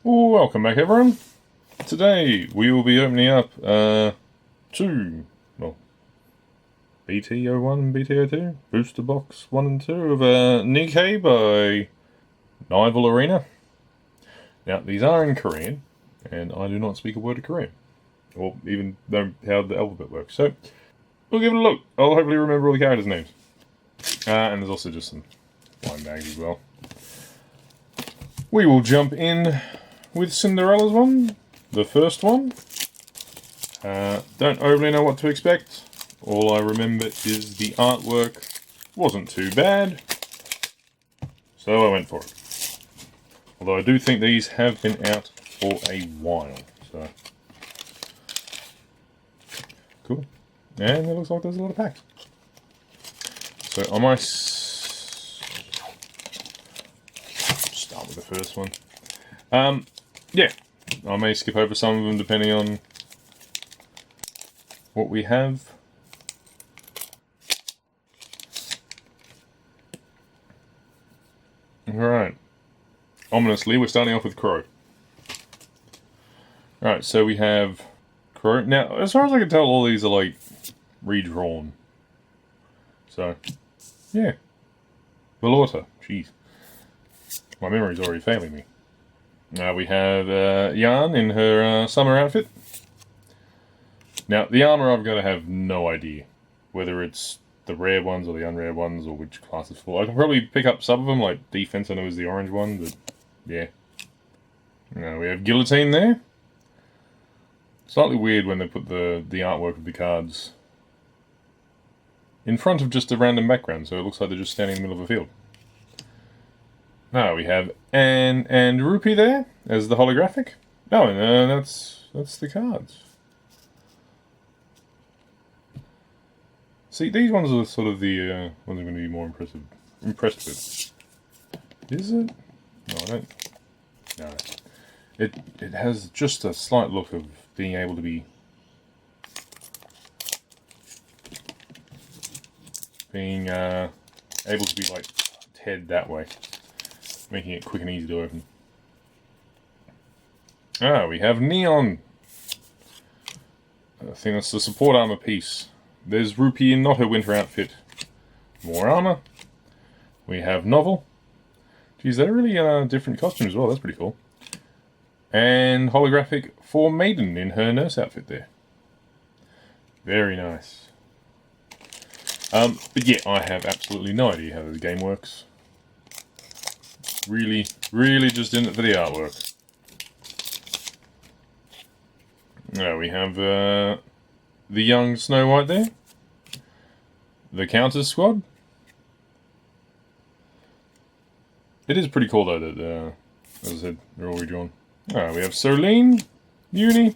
Welcome back, everyone. Today we will be opening up two, well, BT01 and BT02, booster box 1 and 2 of Nikke by Nivel Arena. Now, these are in Korean, and I do not speak a word of Korean, or even know how the alphabet works, so we'll give it a look. I'll hopefully remember all the characters' names. And there's also just some blind bags as well. We will jump in with Cinderella's one, the first one. Don't overly know what to expect. All I remember is the artwork wasn't too bad, so I went for it. Although I do think these have been out for a while, so cool. And it looks like there's a lot of packs. So I might start with the first one. Yeah, I may skip over some of them depending on what we have. Alright. Ominously, we're starting off with Crow. Alright, so we have Crow. Now, as far as I can tell, all these are like redrawn. So, yeah. Valorta. Jeez. My memory's already failing me. We have Yarn in her summer outfit. Now, the armor I've got to have no idea whether it's the rare ones or the unrare ones or which class it's for. I can probably pick up some of them, like Defense I know is the orange one, but yeah. Now, we have Guillotine there. Slightly weird when they put the artwork of the cards in front of just a random background, so it looks like they're just standing in the middle of a field. Now we have Anne and Rupee there as the holographic. Oh, and that's the cards. See, these ones are sort of the ones I'm going to be more impressed with. Is it? No, I don't. No. It has just a slight look of being able to be able to be like head that way, making it quick and easy to open. We have Neon. I think that's the support armor piece. There's Rupee in not her winter outfit. More armor. We have Novel. Geez, they're really different costumes as well. That's pretty cool. And holographic for Maiden in her nurse outfit there. Very nice. But yeah, I have absolutely no idea how this game works. Really just in it for the artwork. Now we have the young Snow White there. The Countess squad. It is pretty cool though that, as I said, they're all redrawn. We have Solene, Uni,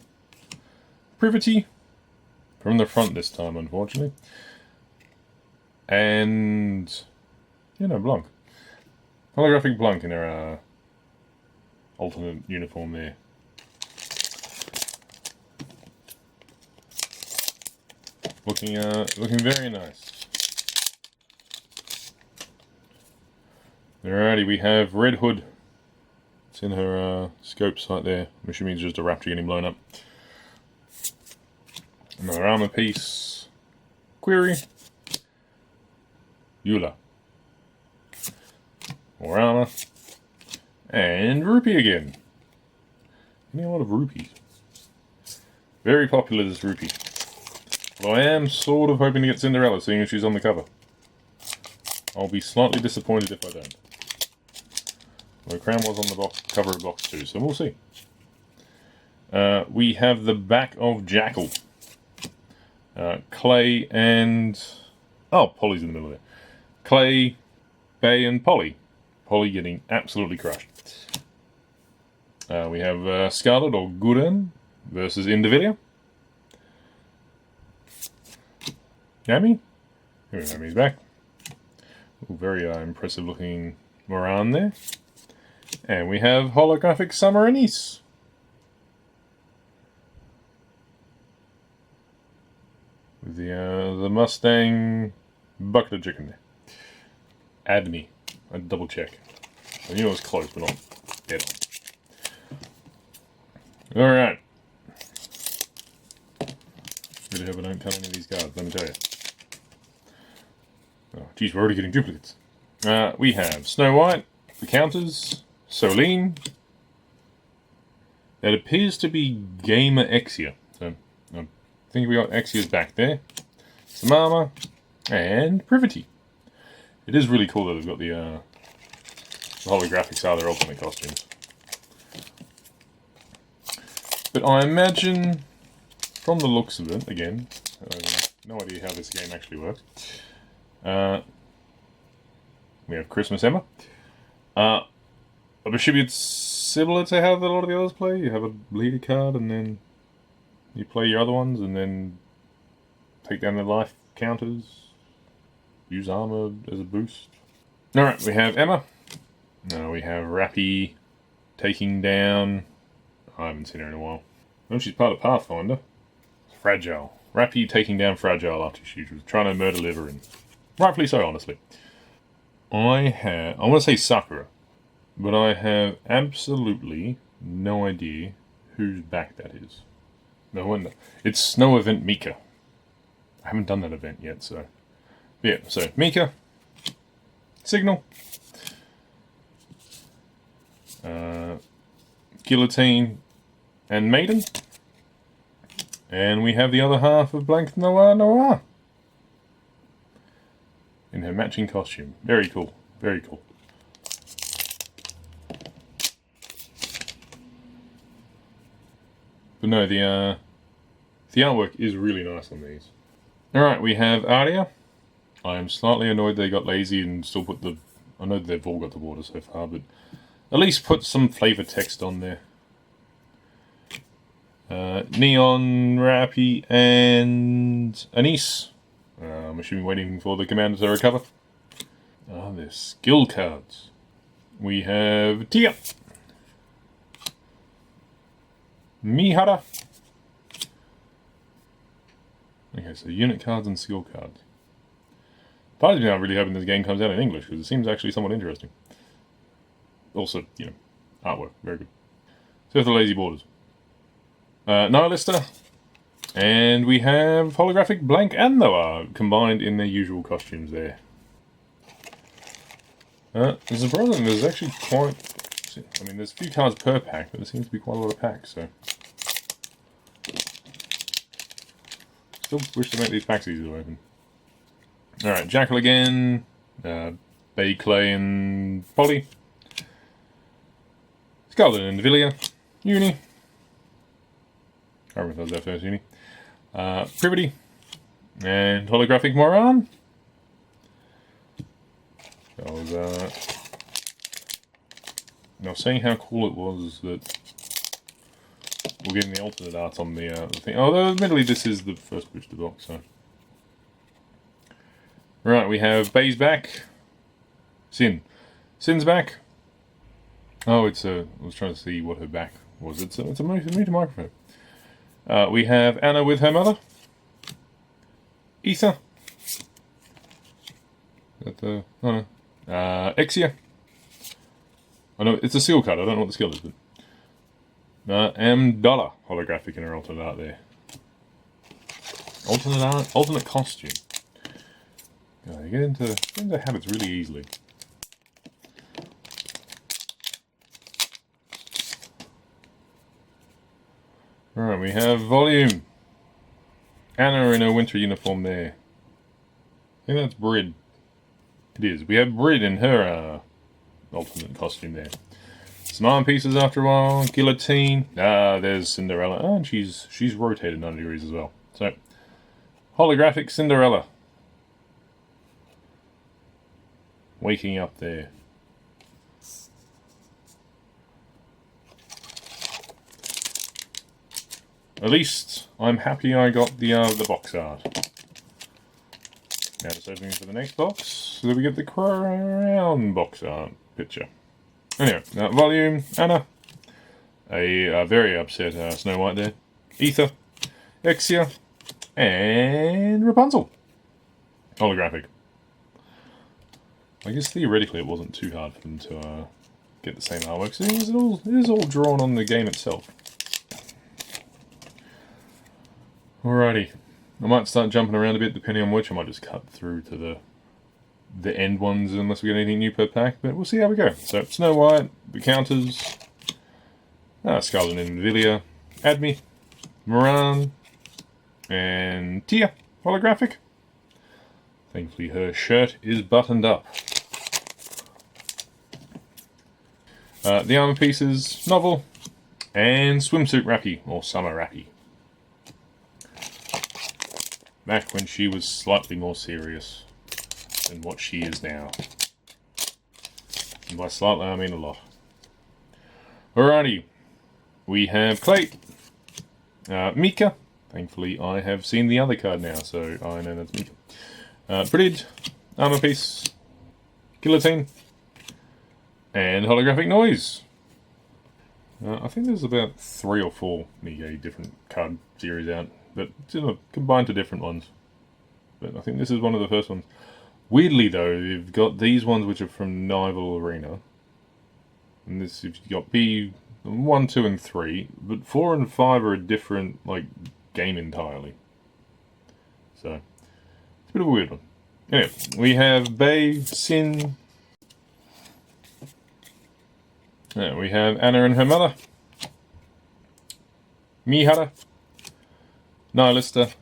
Privity, from the front this time unfortunately. And, Blanc. Holographic Blanc in her alternate uniform there. Looking very nice. Alrighty, we have Red Hood. It's in her scope sight there. I'm assuming it's just a raptor getting blown up. Another armor piece. Query. Eula. More armor. And Rupee again. Getting a lot of rupees. Very popular, this Rupee. Although I am sort of hoping to get Cinderella, seeing as she's on the cover. I'll be slightly disappointed if I don't. The crown was on the cover of box 2, so we'll see. We have the back of Jackal. Clay and... Oh, Polly's in the middle there. Clay, Bay, and Polly. Polly getting absolutely crushed. We have Scarlet, or Gurren, versus Indivilia. Nami? Here, Nami's back. Ooh, very impressive looking Moran there. And we have holographic Summer Anise. With the Mustang bucket of chicken there. Adney. I'd double check. I knew it was close, but not dead on. Alright. Really hope I don't cut any of these cards, let me tell you. Oh, geez, we're already getting duplicates. We have Snow White, the counters, Solene. That appears to be Gamer Exia. So, I think we got Exia's back there. Some armor, and Privity. It is really cool that they've got the holographics are their ultimate costumes. But I imagine, from the looks of it, again, I have no idea how this game actually works. We have Christmas Emma. I presume it's similar to how a lot of the others play. You have a leader card, and then you play your other ones, and then take down their life counters. Use armor as a boost. Alright, we have Emma. We have Rappy taking down... I haven't seen her in a while. Oh, she's part of Pathfinder. Fragile. Rappy taking down Fragile after she was trying to murder Liverin. Rightfully so, honestly. I want to say Sakura, but I have absolutely no idea whose back that is. No wonder. It's Snow Event Mika. I haven't done that event yet, so... Yeah, so Mika, Signal, Guillotine, and Maiden. And we have the other half of Blank Noir. In her matching costume. Very cool. Very cool. But no, the artwork is really nice on these. Alright, we have Aria. I am slightly annoyed they got lazy and still put the... I know they've all got the border so far, but at least put some flavor text on there. Neon, Rappy, and Anise. I'm assuming waiting for the commander to recover. Their skill cards. We have Tia. Mihara. Okay, so unit cards and skill cards. Part of me, I'm really hoping this game comes out in English, because it seems actually somewhat interesting. Also, you know, artwork, very good. So the lazy borders. Nihilista. And we have holographic Blank and Noir combined in their usual costumes there. There's a problem, there's actually quite... I mean, there's a few cards per pack, but there seems to be quite a lot of packs, so... Still wish to make these packs easier to open. Alright, Jackal again, Bay Clay and Polly, Scarlet and Villia, Uni, I remember that was their first Uni, Privity, and Holographic Moran. I was saying how cool it was that we're getting the alternate art on the thing, although admittedly this is the first booster box, so... Right, we have Bay's back. Sin's back. Oh, it's a... I was trying to see what her back was. It's a muted microphone. We have Anna with her mother. Ether. That the... Oh no. Exia. I know, it's a seal card. I don't know what the skill is, but... Dollar holographic in her alternate art there. Alternate art? Alternate costume. You get into habits really easily. Alright, we have Volume. Anna in her winter uniform there. I think that's Brid. It is. We have Brid in her alternate costume there. Some arm pieces after a while. Guillotine. There's Cinderella. Oh, and she's rotated 90 degrees as well. So, holographic Cinderella. Waking up there. At least I'm happy I got the box art. Now just opening for the next box, so that we get the crown box art picture. Anyway, Volume, Anna, a very upset Snow White there, Ether, Exia, and Rapunzel. Holographic. I guess theoretically it wasn't too hard for them to get the same artwork, so it is all drawn on the game itself. Alrighty. I might start jumping around a bit depending on which. I might just cut through to the end ones unless we get anything new per pack, but we'll see how we go. So, Snow White, the counters, Scarlet and Nivelia, Admi, Moran, and Tia, holographic. Thankfully her shirt is buttoned up. The armor pieces, novel, and swimsuit Rappy, or summer Rappy. Back when she was slightly more serious than what she is now. And by slightly, I mean a lot. Alrighty. We have Clay. Mika. Thankfully, I have seen the other card now, so I know that's Mika. Prettied. Armor piece. Guillotine. And holographic noise. I think there's about 3 or 4 Nikke different card series out, but combined to different ones. But I think this is one of the first ones. Weirdly though, you've got these ones which are from Nivel Arena. And this, you've got B1, 2 and 3, but 4 and 5 are a different, game entirely. So, it's a bit of a weird one. Anyway, we have Bei, Sin. We have Anna and her mother. Mihara. Nihilista.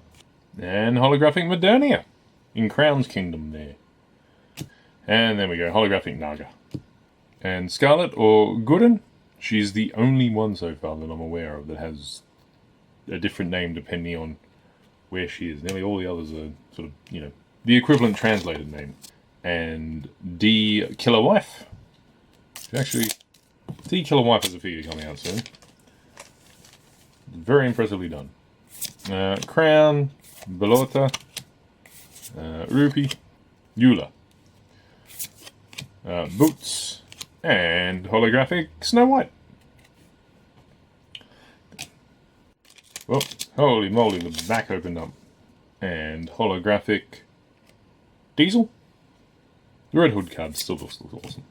And holographic Modernia. In Crown's Kingdom there. And then we go, holographic Naga. And Scarlet, or Gurren, she's the only one so far that I'm aware of that has a different name depending on where she is. Nearly all the others are sort of, the equivalent translated name. And D Killer Wife. Actually, D Killer Wife has a figure coming out soon. Very impressively done. Crown, Belota, Rupee, Eula, Boots, and holographic Snow White. Well, holy moly, the back opened up. And holographic Diesel. The Red Hood card still looks awesome.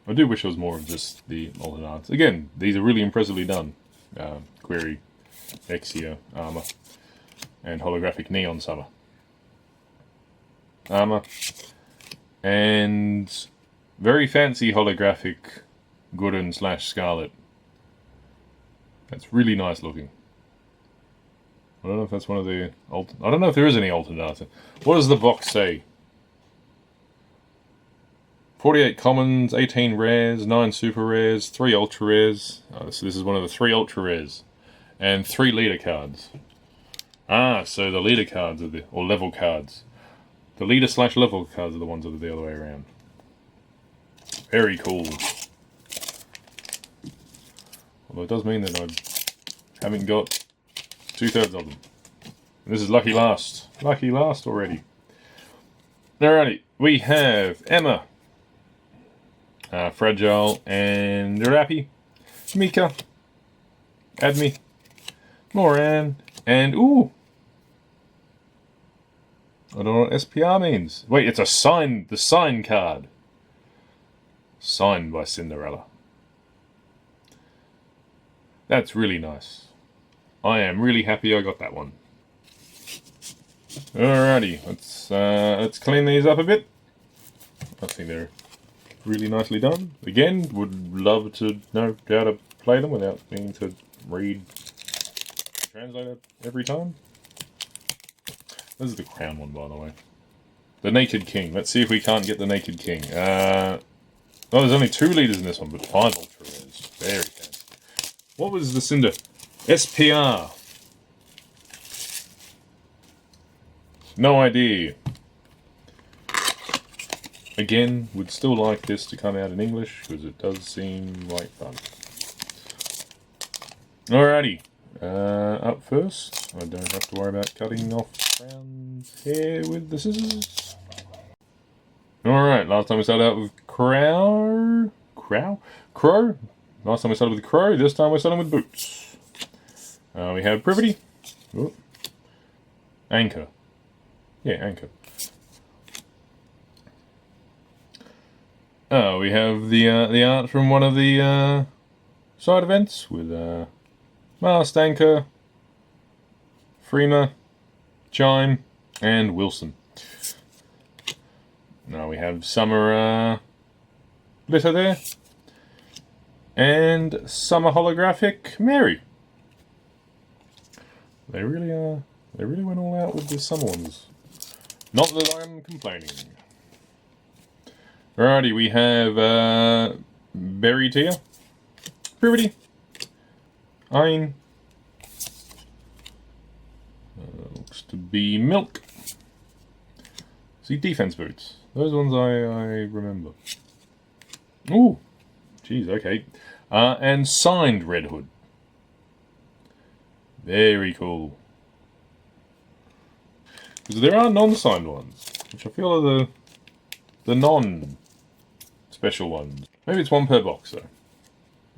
I do wish there was more of just the alternate arts. Again, these are really impressively done. Query, Exia, Armor, and holographic Neon Summer. Armor, and very fancy holographic Gurren / Scarlet. That's really nice looking. I don't know if that's one of the... I don't know if there is any alternate art. What does the box say? 48 commons, 18 rares, 9 super rares, 3 ultra rares. Oh, so this is one of the 3 ultra rares. And 3 leader cards. So the leader cards are or level cards. The leader / level cards are the ones that are the other way around. Very cool. Although it does mean that I haven't got 2/3 of them. And this is lucky last. Lucky last already. Alrighty, we have Emma. Fragile and Rappy, Mika, Admi, Moran, and ooh! I don't know what SPR means. Wait, it's the sign card. Signed by Cinderella. That's really nice. I am really happy I got that one. Alrighty, let's clean these up a bit. I think they're really nicely done. Again, would love to know how to play them without needing to read the translator every time. This is the Crown one, by the way. The Naked King. Let's see if we can't get the Naked King. Oh, there's only 2 leaders in this one, but 5 ultra rares. Very fancy. What was the Cinder? SPR. No idea. Again, would still like this to come out in English, because it does seem like fun. Alrighty. Up first, I don't have to worry about cutting off Crown's hair with the scissors. Alright, last time we started out with Crow? Last time we started with Crow, this time we're starting with Boots. We have Privity. Oh. Anchor. Yeah, Anchor. We have the art from one of the side events with Masked Anchor, Freema, Chime, and Wilson. Now we have Summer Litter there. And Summer Holographic Mary. They really went all out with the summer ones. Not that I'm complaining. Alrighty, we have Berry Tia, Purity, Ein, looks to be Milk. See, defense boots. Those ones I remember. Ooh, jeez, okay. And signed Red Hood. Very cool. Because there are non-signed ones, which I feel are the non-special ones. Maybe it's one per box, though.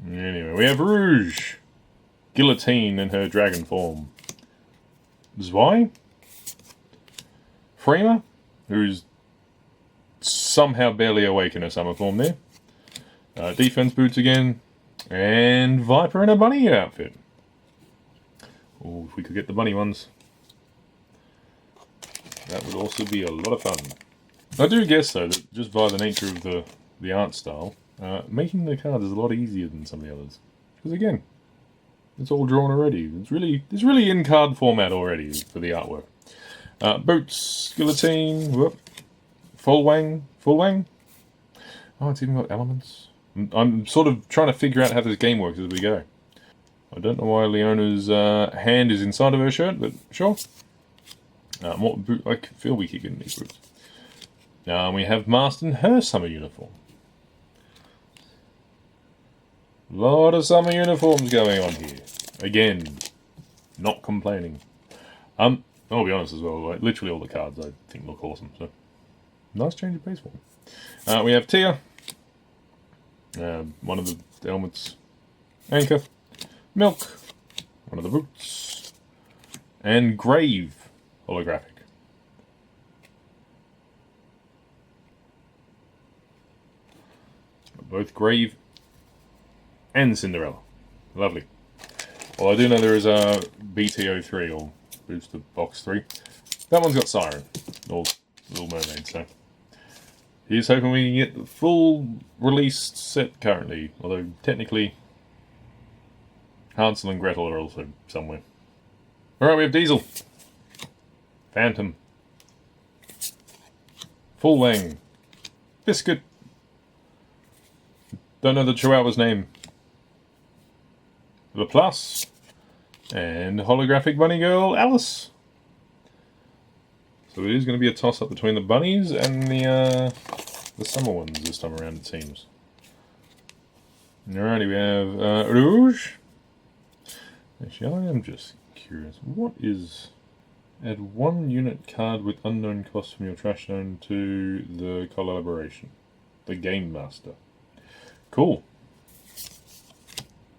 Anyway, we have Rouge. Guillotine in her dragon form. Zwei. Freema, who's somehow barely awake in her summer form there. Defense boots again. And Viper in a bunny outfit. Oh, if we could get the bunny ones. That would also be a lot of fun. I do guess, though, that just by the nature of the art style, making the cards is a lot easier than some of the others. Because again, it's all drawn already. It's really in card format already for the artwork. Boots, Guillotine, whoop, Full Wang. Oh, it's even got elements. I'm sort of trying to figure out how this game works as we go. I don't know why Leona's hand is inside of her shirt, but sure. More boot. I feel we keep getting these boots. We have Marston, her summer uniform. A lot of summer uniforms going on here. Again, not complaining. I'll be honest as well. Like, literally all the cards I think look awesome. So nice change of pace for them. We have Tia. One of the helmets. Anchor. Milk. One of the boots. And Grave. Holographic. Both Grave and Cinderella. Lovely. Well, I do know there is a BTO3 or Booster Box 3. That one's got Siren, or Little Mermaid, so here's hoping we can get the full released set currently, although technically Hansel and Gretel are also somewhere. Alright, we have Diesel. Phantom. Full Wang. Biscuit. Don't know the Chihuahua's name. Laplace. And Holographic Bunny Girl, Alice. So it is going to be a toss-up between the bunnies and the summer ones this time around, it seems. Alrighty, we have Rouge. Actually, I am just curious. What is... Add 1 unit card with unknown cost from your trash zone to the collaboration. The Game Master. Cool.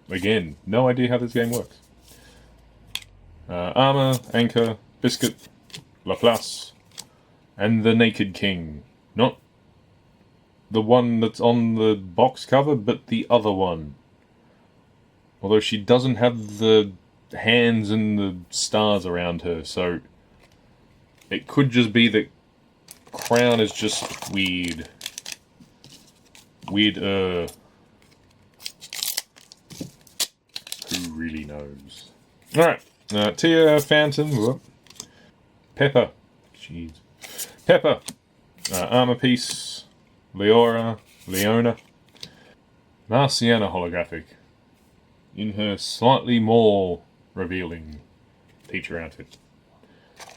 Again, no idea how this game works. Armor, Anchor, Biscuit, Laplace, and the Naked King. Not the one that's on the box cover, but the other one. Although she doesn't have the hands and the stars around her, so it could just be that crown is just weird. Who really knows? Alright. Tia, Phantom. Whoop. Pepper. Jeez. Pepper. Armor Piece. Leona. Marciana Holographic. In her slightly more revealing teacher outfit.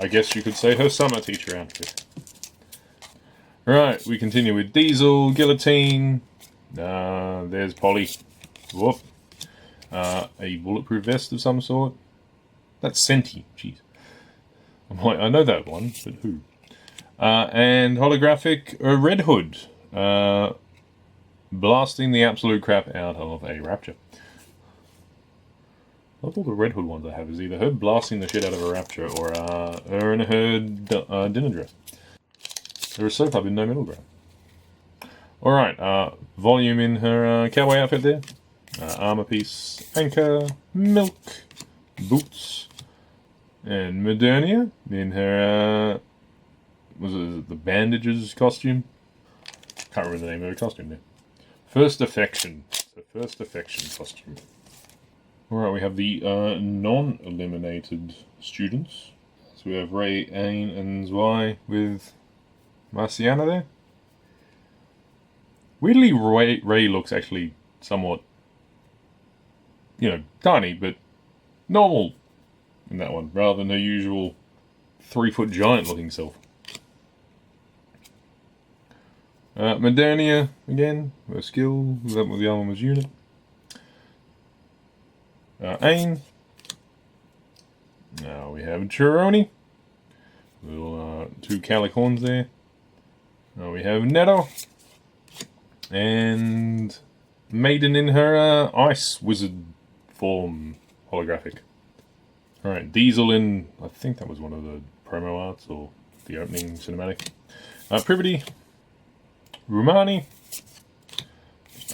I guess you could say her summer teacher outfit. Right, we continue with Diesel, Guillotine. There's Polly. Whoop. A bulletproof vest of some sort. That's Senti. Jeez. I'm like, I know that one, but who? And holographic Red Hood. Blasting the absolute crap out of a Rapture. I love all the Red Hood ones I have is either her blasting the shit out of a Rapture or her in her dinner dress. There has so far been no middle ground. Alright, volume in her cowboy outfit there. Armor Piece, Anchor, Milk, Boots, And Modernia in her, was it the bandages costume? Can't remember the name of her costume there. First Affection. So First Affection costume. Alright, we have the non-eliminated students. So we have Ray, Ain, and Zwei with Marciana there. Weirdly, Ray looks actually somewhat, tiny, but normal in that one, rather than her usual 3-foot giant looking self. Modernia, again, her skill, that was the Armor's unit. Ain. Now we have Chironi. Little 2 Calicorns there. Now we have Netto. And Maiden in her Ice Wizard form holographic. Alright, Diesel in, I think that was one of the promo arts or the opening cinematic. Privity. Rumani.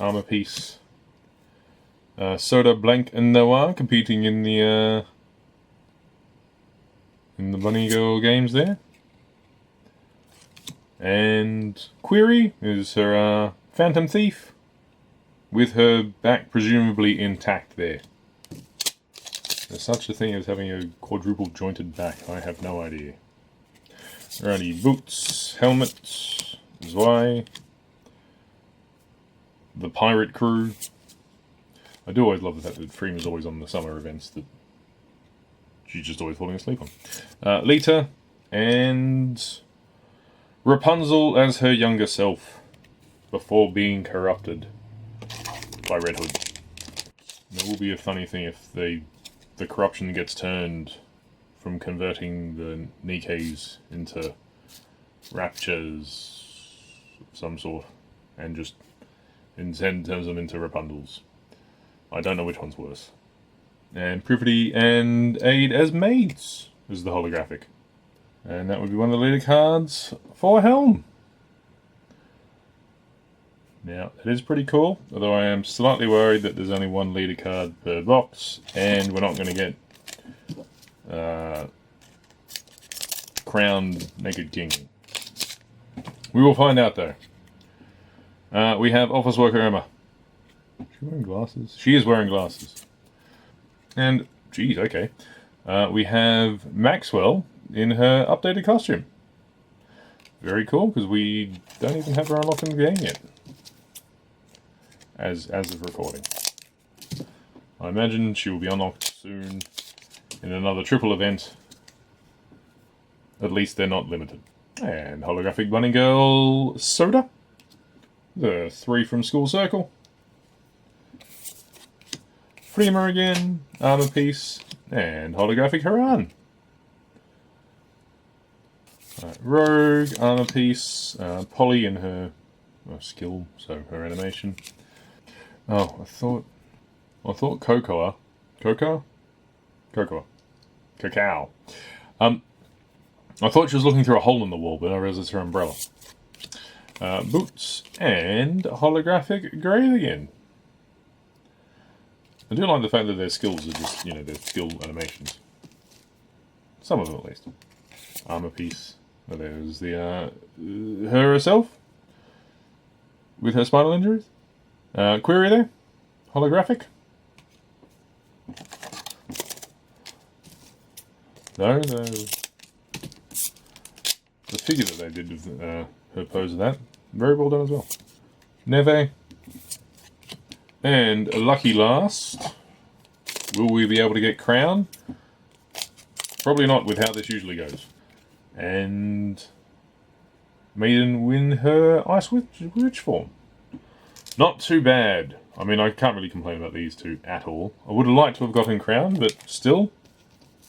Armor piece. Soda, Blank, and Noir competing in the Bunny Girl games there. And Query is her Phantom Thief, with her back presumably intact there. There's such a thing as having a quadruple jointed back, I have no idea. Alrighty, boots, helmet, Zwei, the pirate crew. I do always love the fact that Freema's always on the summer events that she's just always falling asleep on. Lita, and Rapunzel as her younger self, before being corrupted by Red Hood. It will be a funny thing if the corruption gets turned from converting the Nikkes into Raptures of some sort, and just instead turns them into Rapunzels. I don't know which one's worse. And Privity and Aid as maids is the holographic. And that would be one of the leader cards for Helm. Now, it is pretty cool, although I am slightly worried that there's only one leader card per box, and we're not going to get Crowned Naked King. We will find out, though. We have Office Worker Emma. Is she wearing glasses? She is wearing glasses. And, geez, okay. We have Maxwell in her updated costume. Very cool, because we don't even have her unlocked in the game yet. As of recording. I imagine she will be unlocked soon in another triple event. At least they're not limited. And holographic bunny girl Soda. The 3 from School Circle. Freema again, armor piece, and holographic Haran. Rogue, armor piece, Polly in her skill, so her animation. Oh, I thought Cacao. I thought she was looking through a hole in the wall, but I realized it's her umbrella. Boots and holographic Grave again. I do like the fact that their skills are just, their skill animations. Some of them at least. Armor piece. Oh, there's the her herself with her spinal injuries. Query there, holographic. No, the figure that they did with her pose of that, very well done as well. Neve. And lucky last, will we be able to get Crown? Probably not with how this usually goes. And Maiden win her Ice Witch form. Not too bad. I mean, I can't really complain about these two at all. I would have liked to have gotten Crown, but still,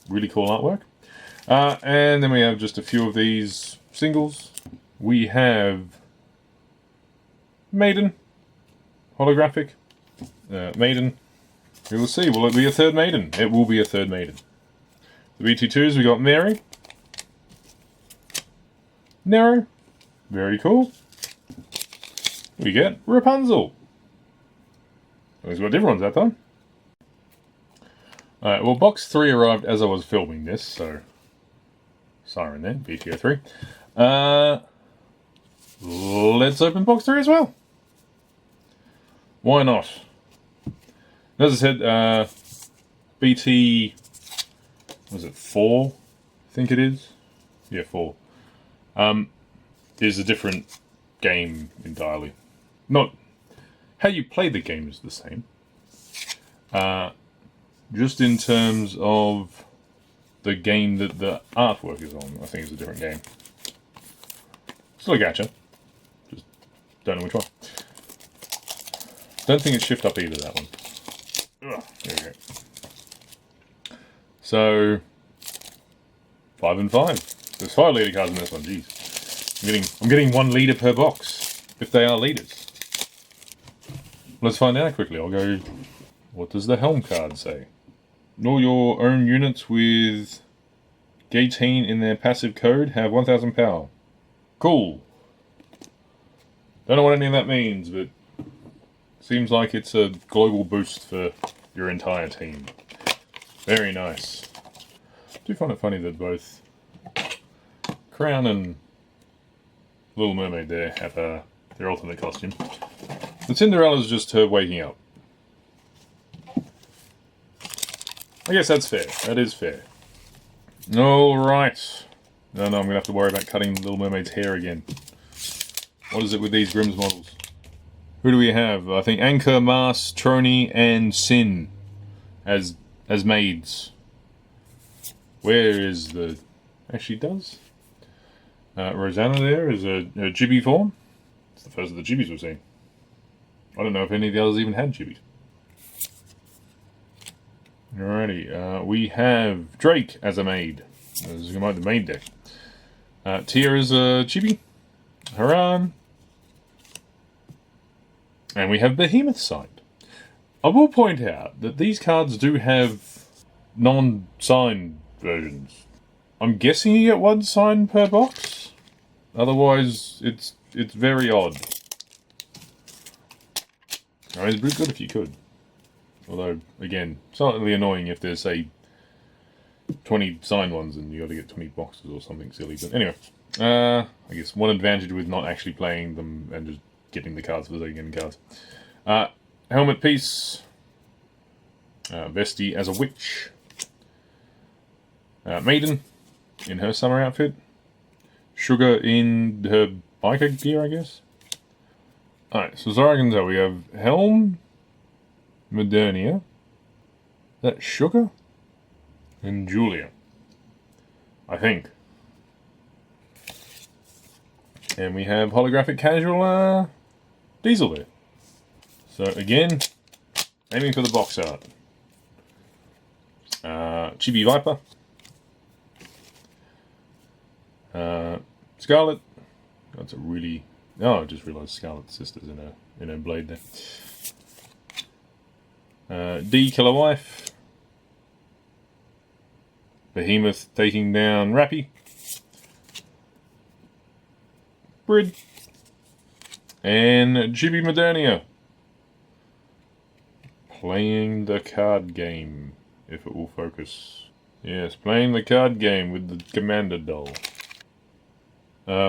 really cool artwork. And then we have just a few of these singles. We have Maiden, holographic. Maiden. We will see. Will it be a third Maiden? It will be a third Maiden. The BT2s, we got Mary. Nero. Very cool. We get Rapunzel. At least we got different ones that time. Alright, well, box 3 arrived as I was filming this, so... Siren there, BTO3. Let's open box 3 as well. Why not? As I said, BT... was it 4? I think it is. Yeah, 4. Is a different game entirely. Not... how you play the game is the same. Just in terms of the game that the artwork is on, I think it's a different game. Still a gacha. Just don't know which one. Don't think it's shift up either, that one. Ugh, there we go. So, 5 and 5. There's 5 leader cards in this one, jeez. I'm getting 1 leader per box, if they are leaders. Let's find out quickly. I'll go... what does the Helm card say? All your own units with 18 in their passive code have 1000 power. Cool. Don't know what any of that means, but seems like it's a global boost for your entire team. Very nice. I do find it funny that both Crown and Little Mermaid there have their alternate costume. The Cinderella's just her waking up. I guess that's fair. That is fair. Alright. No, I'm going to have to worry about cutting Little Mermaid's hair again. What is it with these Grimm's models? Who do we have? I think Anchor, Mars, Trony, and Sin as maids. Where is the... actually does? Rosanna there is a Chibi form. It's the first of the Chibis we've seen. I don't know if any of the others even had Chibis. Alrighty, we have Drake as a maid. This is the maid deck. Tia is a Chibi. Haran. And we have Behemoth signed. I will point out that these cards do have non-signed versions. I'm guessing you get 1 sign per box. Otherwise, it's very odd. I mean, it's pretty good if you could. Although, again, slightly annoying if there's, say, 20 signed ones and you got to get 20 boxes or something silly. But anyway, I guess one advantage with not actually playing them and just getting the cards for the sake of getting cards. Helmet piece. Vesti as a witch. Maiden in her summer outfit. Sugar in her biker gear, I guess. Alright, so as far as I can tell, we have Helm, Modernia, that's Sugar, and Julia, I think. And we have holographic casual Diesel there. So again, aiming for the box art. Chibi Viper, Scarlet. That's a really... oh, I just realised Scarlet's sister's in her blade there. D Killer Wife. Behemoth taking down Rappy. Brid. And Chibi Modernia. Playing the card game, if it will focus. Yes, playing the card game with the Commander doll.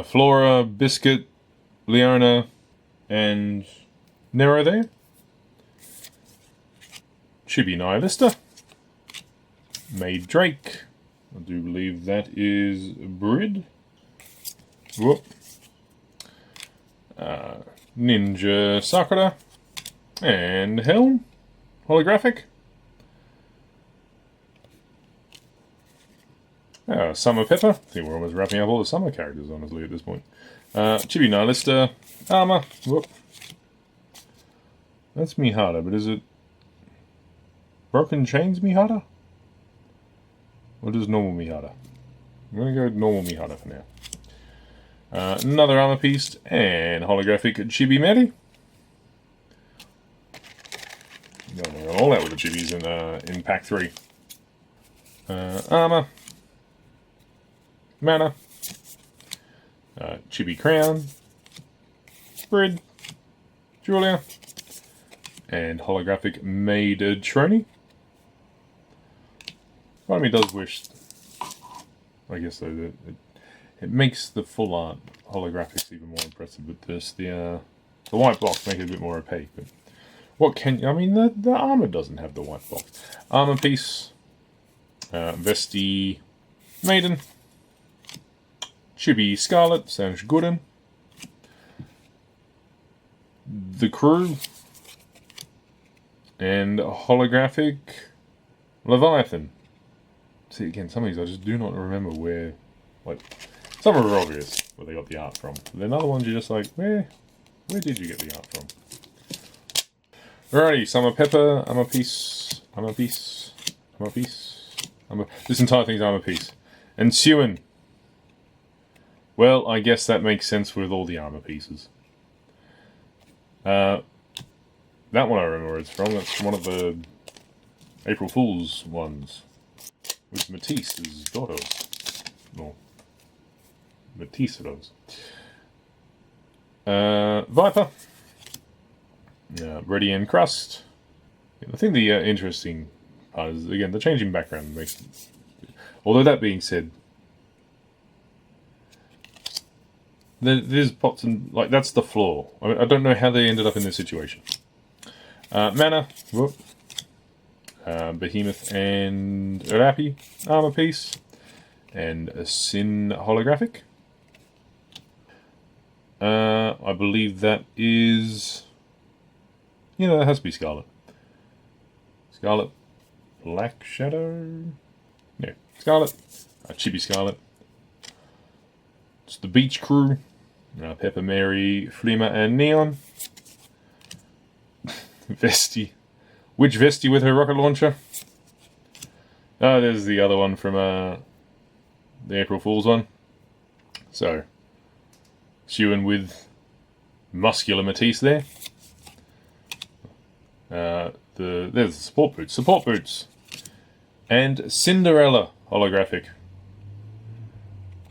Flora, Biscuit, Leona, and Nero there. Chibi Nihilista. Maid Drake. I do believe that is Brid. Whoop. Ninja Sakura. And Helm. Holographic. Summer Pepper. I think we're almost wrapping up all the summer characters, honestly, at this point. Chibi Nihilista. Armor. Whoop. That's Mihara, but is it Broken Chains Mihara? Or just normal Mihara? I'm going to go with normal Mihara for now. Another armor piece and holographic Chibi Meri. Going all out with the Chibis in pack 3. Armor. Mana. Chibi Crown. Brid. Julia. And holographic Maid Trony. Part of me does wish, I guess though, that it makes the full art holographics even more impressive, but just the white box make it a bit more opaque. But what can, I mean, the armor doesn't have the white box. Armor piece, Vesti Maiden, Chibi Scarlet, sounds good. The crew, and holographic Leviathan. See, again, some of these I just do not remember where, like, some are obvious where they got the art from. But then other ones you're just like, where did you get the art from? Alrighty, Summer Pepper, I'm a piece, this entire thing's armor piece. And Suen. Well, I guess that makes sense with all the armor pieces. That one I remember where it's from. That's one of the April Fool's ones. With Matisse's daughter. No. Matisse Rose. Viper. Ready and Crust. I think the interesting part is, again, the changing background makes it... Although that being said, there's pots and... Like, that's the flaw. I don't know how they ended up in this situation. Mana. Whoop. Behemoth and Rapi armor piece. And a Sin holographic. I believe that is... You know, that has to be Scarlet. Scarlet Black Shadow? No, Scarlet. Chibi Scarlet. It's the Beach Crew. Pepper Mary, Flema and Neon. Vesti. Which Vesti with her rocket launcher? Oh, there's the other one from the April Fool's one. So, Suen with muscular Matisse there. There's the support boots, and Cinderella holographic.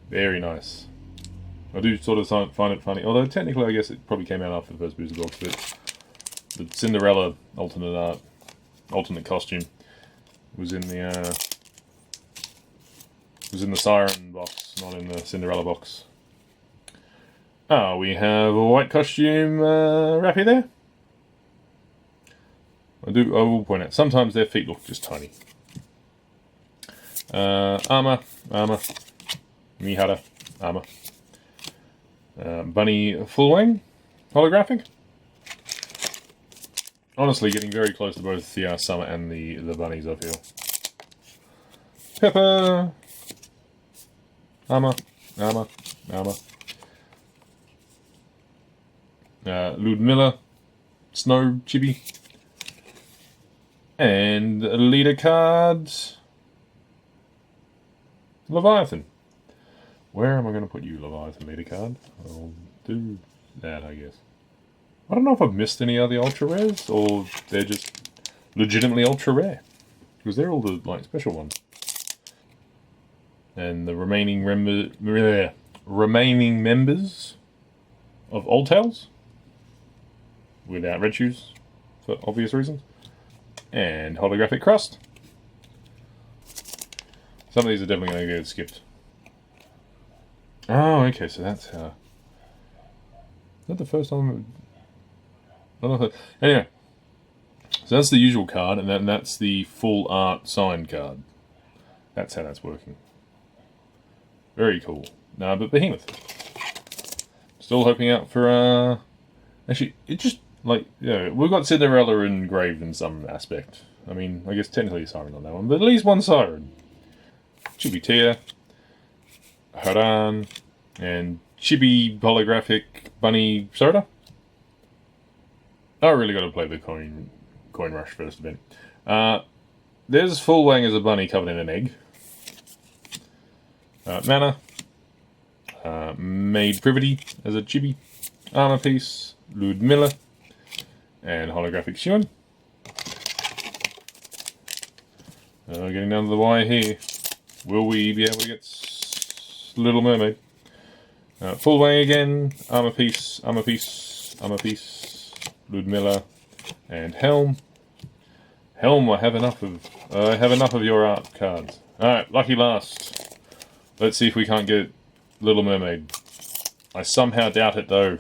Very nice. I do sort of find it funny, although technically I guess it probably came out after the first booster box. But the Cinderella alternate costume was in the Siren box, not in the Cinderella box. We have a white costume Rapi there. I will point out, sometimes their feet look just tiny. Armor, Mihara, armor. Bunny Fullwang, holographic. Honestly, getting very close to both the Summer and the bunnies, I feel. Pepper, armor. Ludmilla, Snow Chibi. And a leader card, Leviathan. Where am I going to put you, Leviathan leader card? I'll do that, I guess. I don't know if I've missed any other ultra rares, or they're just legitimately ultra rare, because they're all the like special ones. And the remaining members of Old Tales, without red shoes, for obvious reasons. And holographic crust. Some of these are definitely going to get skipped. Oh, okay, so that's is that the first time? I don't know. Anyway, so that's the usual card, and then that's the full art signed card. That's how that's working. Very cool. Nah, but Behemoth. Still hoping out for actually, it just. Like, yeah, we've got Cinderella engraved in some aspect. I mean, I guess technically a siren on that one, but at least one siren. Chibi Tia, Haran, and Chibi holographic bunny soda. I really got to play the coin rush first a bit. There's Fullwang as a bunny covered in an egg. Mana. Maid Privity as a chibi armor piece. Ludmilla. And holographic Suen. Getting down to the wire here. Will we be able to get Little Mermaid? Fullwang again. Armor piece. Ludmilla. And Helm. Helm I have enough of I have enough of your art cards. Alright, lucky last. Let's see if we can't get Little Mermaid. I somehow doubt it though.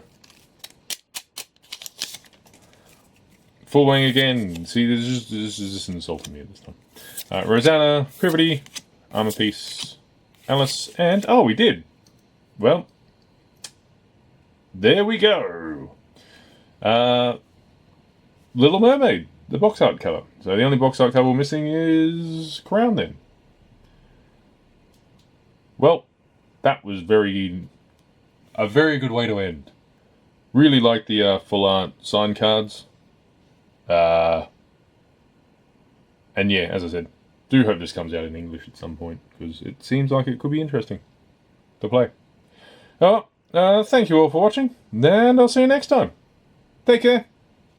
Full wing again. See, this is just insulting me at this time. Alright, Rosanna, Privity, Armor Piece, Alice, and... oh, we did! Well, there we go! Little Mermaid, the box art cover. So the only box art cover we're missing is Crown then. Well, that was a very good way to end. Really like the full art sign cards. And yeah, as I said, do hope this comes out in English at some point, because it seems like it could be interesting to play. Well, thank you all for watching, and I'll see you next time. Take care.